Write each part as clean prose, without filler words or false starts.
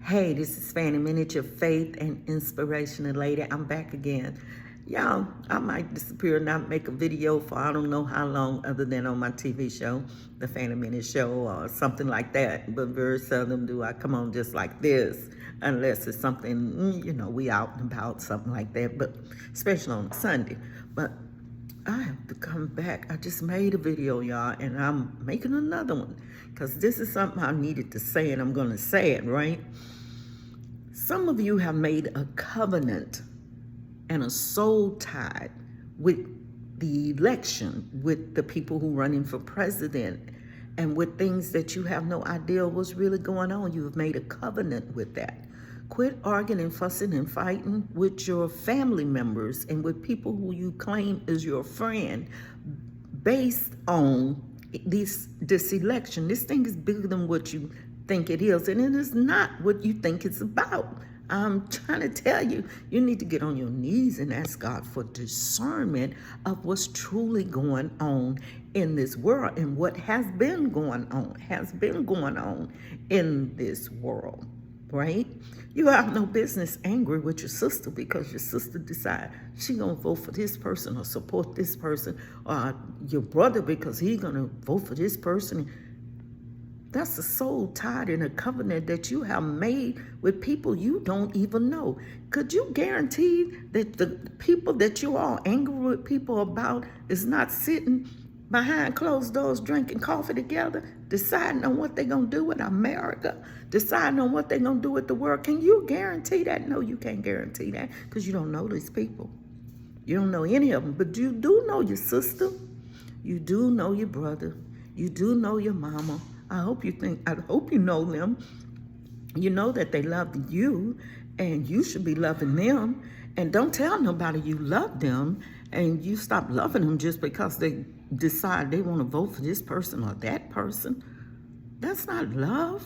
Hey, this is Fanny Minnitt, your faith and inspirational lady. I'm back again. Y'all, I might disappear and not make a video for I don't know how long other than on my TV show, the Fanny Minnitt Show or something like that. But very seldom do I come on just like this unless it's something, we out and about, something like that. But especially on Sunday. But I have to come back. I just made a video, y'all, and I'm making another one because this is something I needed to say, and I'm going to say it, right? Some of you have made a covenant and a soul tie with the election, with the people who running for president, and with things that you have no idea what's really going on. You have made a covenant with that. Quit arguing and fussing and fighting with your family members and with people who you claim is your friend based on this election. This thing is bigger than what you think it is, and it is not what you think it's about. I'm trying to tell you, you need to get on your knees and ask God for discernment of what's truly going on in this world and what has been going on in this world, right? You have no business angry with your sister because your sister decide she gonna vote for this person or support this person, or your brother because he gonna vote for this person. That's a soul tied in a covenant that you have made with people you don't even know. Could you guarantee that the people that you are angry with people about is not sitting behind closed doors drinking coffee together, deciding on what they're going to do with America, deciding on what they're going to do with the world? Can you guarantee that? No, you can't guarantee that because you don't know these people. You don't know any of them, but you do know your sister. You do know your brother. You do know your mama. I hope you know them. You know that they love you and you should be loving them. And don't tell nobody you love them and you stop loving them just because they decide they want to vote for this person or that person. That's not love.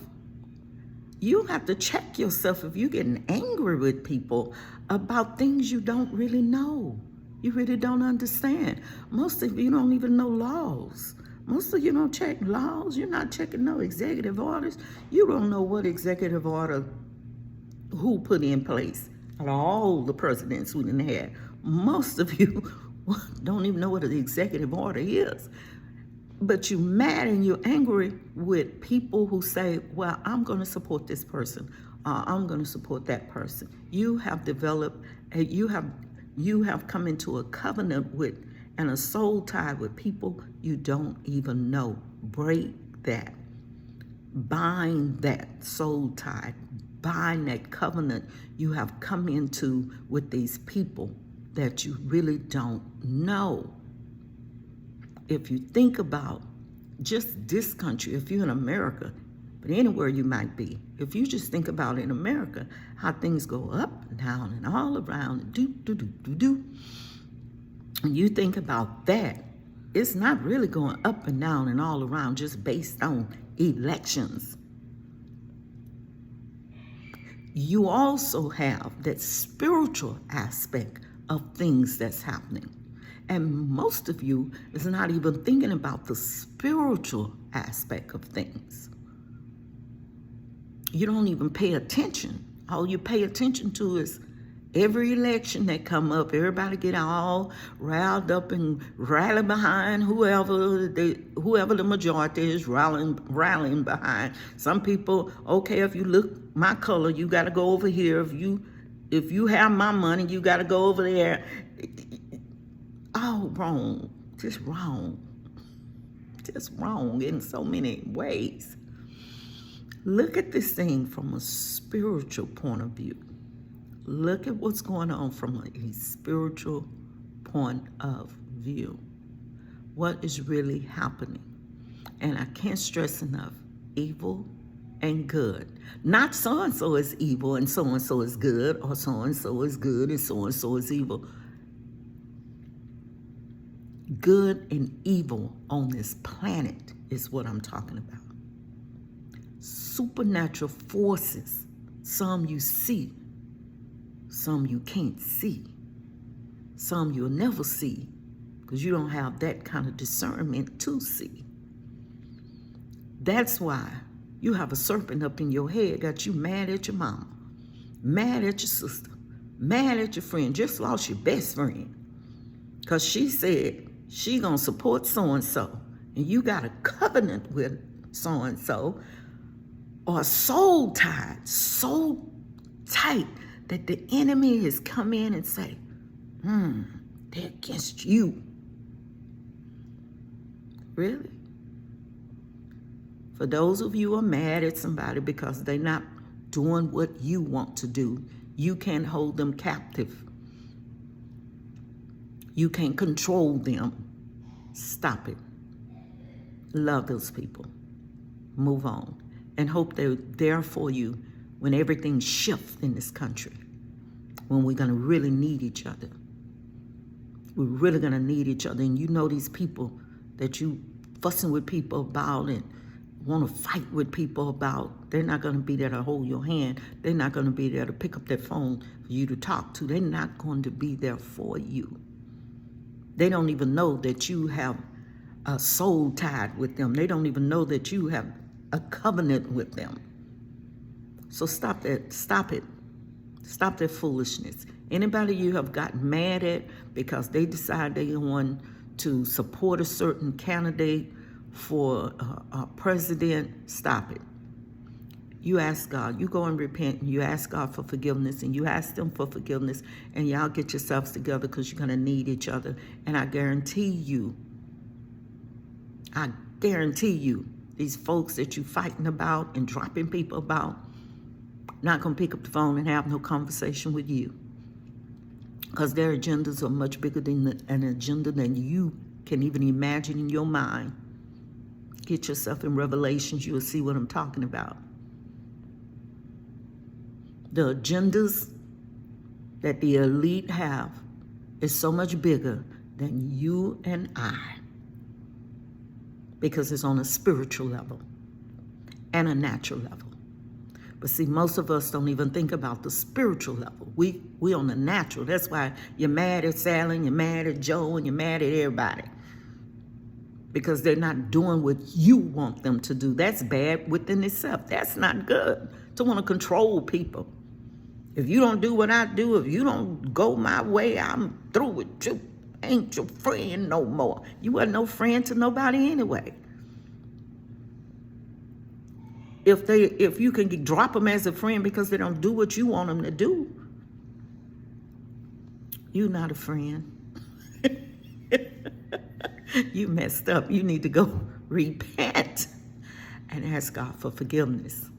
You have to check yourself if you're getting angry with people about things you don't really know. You really don't understand. Most of you don't even know laws. Most of you don't check laws. You're not checking no executive orders. You don't know what executive order who put in place out of all the presidents we done had. Most of you don't even know what an executive order is. But you're mad and you're angry with people who say, well, I'm going to support this person. I'm going to support that person. You have developed, you have come into a covenant with and a soul tie with people you don't even know. Break that. Bind that soul tie. Bind that covenant you have come into with these people that you really don't know. If you think about just this country, if you're in America, but anywhere you might be, if you just think about in America, how things go up and down and all around, and you think about that, it's not really going up and down and all around just based on elections. You also have that spiritual aspect of things that's happening. And most of you is not even thinking about the spiritual aspect of things. You don't even pay attention. All you pay attention to is every election that come up, everybody get all riled up and rally behind whoever the majority is rallying behind. Some people, okay, if you look my color, you got to go over here. If you have my money, you got to go over there. All wrong, just wrong in so many ways. Look at this thing from a spiritual point of view. Look at what's going on from a spiritual point of view. What is really happening? And I can't stress enough, evil and good. Not so-and-so is evil and so-and-so is good, or so-and-so is good and so-and-so is evil. Good and evil on this planet is what I'm talking about. Supernatural forces, some you see, some you can't see, some you'll never see because you don't have that kind of discernment to see. That's why You have a serpent up in your head, got you mad at your mama, mad at your sister, mad at your friend, just lost your best friend. Because she said she gonna support so-and-so, and you got a covenant with so-and-so, or soul tied, so tight that the enemy has come in and say, they're against you. Really? For those of you who are mad at somebody because they're not doing what you want to do, you can't hold them captive. You can't control them. Stop it. Love those people. Move on. And hope they're there for you when everything shifts in this country. When we're going to really need each other. We're really going to need each other. And you know these people that you fussing with people about and want to fight with people about, they're not going to be there to hold your hand. They're not going to be there to pick up their phone for you to talk to. They're not going to be there for you. They don't even know that you have a soul tied with them. They don't even know that you have a covenant with them. So stop that. Stop it. Stop that foolishness. Anybody you have gotten mad at because they decide they want to support a certain candidate for a president, stop it. You ask God, you go and repent, and you ask God for forgiveness, and you ask them for forgiveness, and y'all get yourselves together because you're going to need each other. And I guarantee you, these folks that you fighting about and dropping people about, not going to pick up the phone and have no conversation with you. Because their agendas are much bigger than an agenda than you can even imagine in your mind. Get yourself in Revelations, you'll see what I'm talking about. The agendas that the elite have is so much bigger than you and I, because it's on a spiritual level and a natural level. But see, most of us don't even think about the spiritual level. We on the natural. That's why you're mad at Sally, and you're mad at Joe, and you're mad at everybody. Because they're not doing what you want them to do. That's bad within itself. That's not good. To want to control people. If you don't do what I do, if you don't go my way, I'm through with you. Ain't your friend no more. You wasn't no friend to nobody anyway. If you can drop them as a friend because they don't do what you want them to do, you're not a friend. You messed up. You need to go repent and ask God for forgiveness.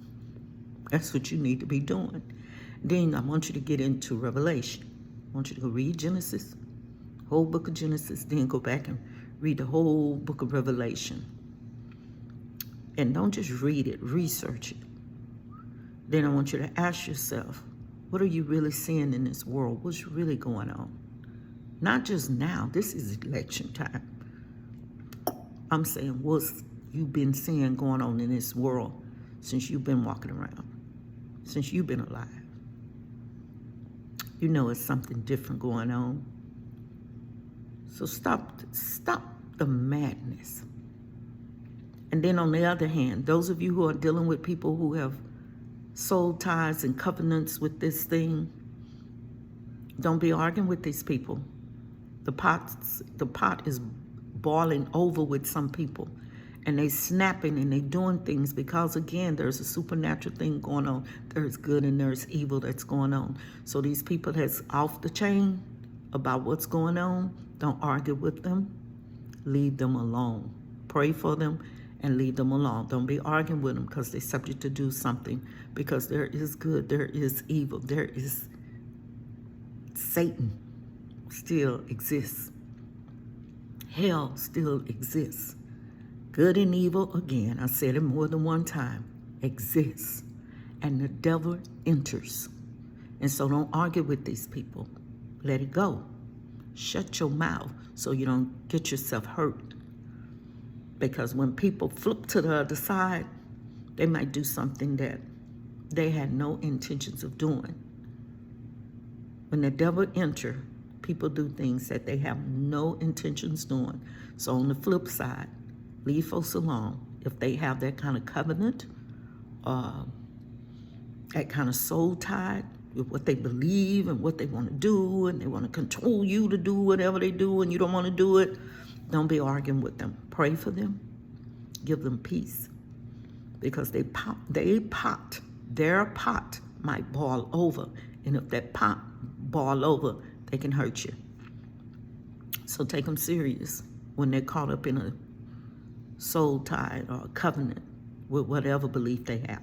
That's what you need to be doing. Then I want you to get into Revelation. I want you to go read Genesis, whole book of Genesis, then go back and read the whole book of Revelation. And don't just read it, research it. Then I want you to ask yourself, what are you really seeing in this world? What's really going on? Not just now, this is election time. I'm saying, what's you been seeing going on in this world since you've been walking around, since you've been alive? You know it's something different going on. So stop the madness. And then on the other hand, those of you who are dealing with people who have soul ties and covenants with this thing, don't be arguing with these people. The pot is boiling over with some people, and they snapping and they doing things because, again, there's a supernatural thing going on. There's good and there's evil that's going on. So these people that's off the chain about what's going on, don't argue with them. Leave them alone. Pray for them and leave them alone. Don't be arguing with them because they're subject to do something, because there is good, there is evil, there is Satan still exists. Hell still exists. Good and evil, again, I said it more than one time, exists. And the devil enters. And so don't argue with these people. Let it go. Shut your mouth so you don't get yourself hurt. Because when people flip to the other side, they might do something that they had no intentions of doing. When the devil enters, people do things that they have no intentions doing. So on the flip side, leave folks alone if they have that kind of covenant that kind of soul tied with what they believe and what they want to do, and they want to control you to do whatever they do, and you don't want to do it, don't be arguing with them. Pray for them. Give them peace. Because their pot might boil over. And if that pot boil over, they can hurt you. So take them serious when they're caught up in a soul tie or a covenant with whatever belief they have.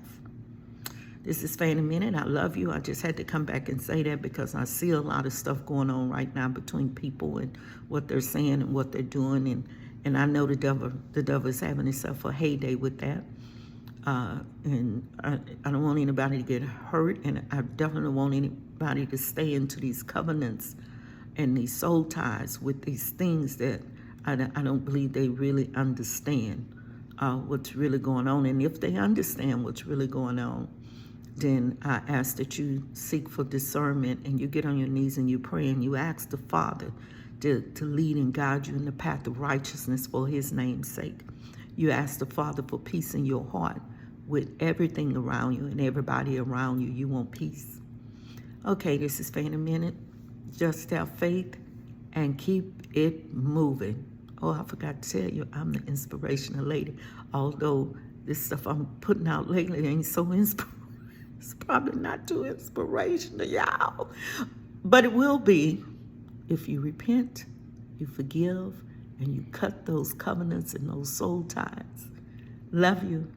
This is Fanny Minnitt. I love you. I just had to come back and say that because I see a lot of stuff going on right now between people and what they're saying and what they're doing. And I know the devil is having himself a heyday with that. And I don't want anybody to get hurt, and I definitely don't want anybody to stay into these covenants and these soul ties with these things that I don't believe they really understand what's really going on. And if they understand what's really going on, then I ask that you seek for discernment and you get on your knees and you pray and you ask the Father to lead and guide you in the path of righteousness for his name's sake. You ask the Father for peace in your heart with everything around you and everybody around you. You want peace. Okay, this is Fanny Minnitt. Just have faith and keep it moving. Oh, I forgot to tell you, I'm the inspirational lady. Although this stuff I'm putting out lately ain't so inspirational. It's probably not too inspirational, y'all. But it will be if you repent, you forgive, and you cut those covenants and those soul ties. Love you.